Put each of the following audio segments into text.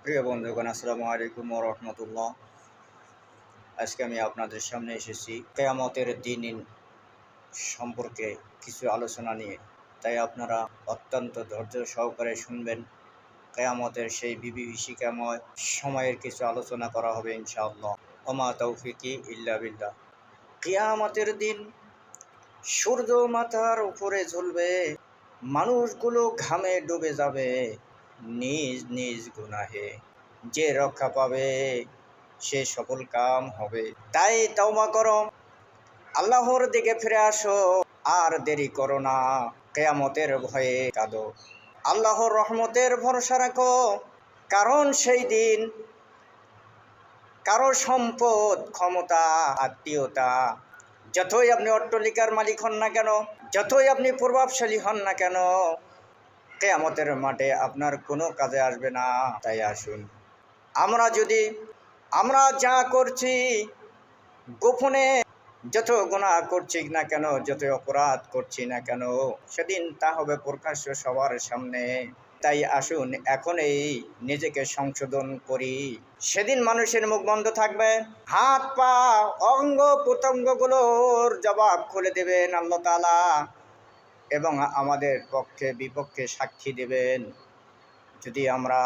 প্রিয় বন্ধুগণ, আসসালামু আলাইকুম ওয়া রাহমাতুল্লাহ। আজকে আমি আপনাদের সামনে এসেছি কিয়ামতের দিন সম্পর্কে কিছু আলোচনা নিয়ে। তাই আপনারা অত্যন্ত ধৈর্য সহকারে শুনবেন। কিয়ামতের সেই বিভীষিকাময় সময়ের কিছু আলোচনা করা হবে ইনশাআল্লাহ। ওমা তৌফিকি ইল্লা বিল্লাহ। কিয়ামতের দিন সূর্য মাথার উপরে ঝুলবে, মানুষগুলো ঘামে ডুবে যাবে নিজ নিজ গুনাহে। যে রক্ষা পাবে সে সফল কাম হবে। তাই তওবা করো, আল্লাহর দিকে ফিরে আসো, আর দেরি করো না। কিয়ামতের ভয়ে কাঁদো, আল্লাহর রহমতের ভরসা রাখো। কারণ সেই দিন কারো সম্পদ, ক্ষমতা, আত্মীয়তা, যতই আপনি অট্টালিকার মালিক হন না কেন, যতই আপনি প্রভাবশালী হন না কেন, কিয়ামতের মাঠে আপনার কোনো কাজে আসবে না। তাই আসুন, আমরা যা করছি গোপনে, যত গুনাহ করছি না কেন, যত অপরাধ করছি না কেন, সেদিন তা হবে প্রকাশ্য সবার সামনে। তাই আসুন এখনই নিজেকে সংশোধন করি। সেদিন মানুষের মুখ বন্ধ থাকবে, হাত পা অঙ্গ প্রত্যঙ্গগুলোর জবাব খুলে দেবেন আল্লাহ তাআলা, এবং আমাদের পক্ষে বিপক্ষে সাক্ষী দেবেন। যদি আমরা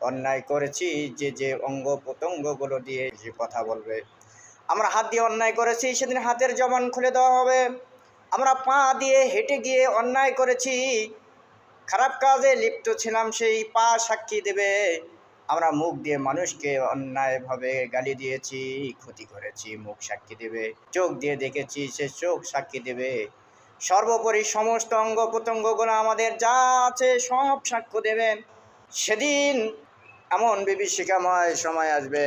অন্যায় করেছি, যে অঙ্গ প্রত্যঙ্গগুলো দিয়ে যে কথা বলবে, আমরা হাত দিয়ে অন্যায় করেছি, সেদিন হাতের জবান খুলে দেওয়া হবে। আমরা পা দিয়ে হেঁটে গিয়ে অন্যায় করেছি, খারাপ কাজে লিপ্ত ছিলাম, সেই পা সাক্ষী দেবে। আমরা মুখ দিয়ে মানুষকে অন্যায়ভাবে গালি দিয়েছি, ক্ষতি করেছি, মুখ সাক্ষী দেবে। চোখ দিয়ে দেখেছি, সে চোখ সাক্ষী দেবে। সর্বোপরি সমস্ত অঙ্গ প্রত্যঙ্গগুলো আমাদের যা আছে সব সাক্ষ্য দেবে। সেদিন এমন বিভীষিকাময় সময় আসবে,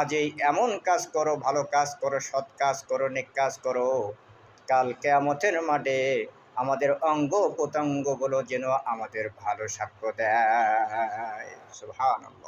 আজই এমন কাজ করো, ভালো কাজ করো, সৎ কাজ করো, নেক কাজ করো, কাল কিয়ামতের মাঠে আমাদের অঙ্গ প্রত্যঙ্গগুলো যেন আমাদের ভালো সাক্ষ্য দেয়। সুবহানাল্লাহ।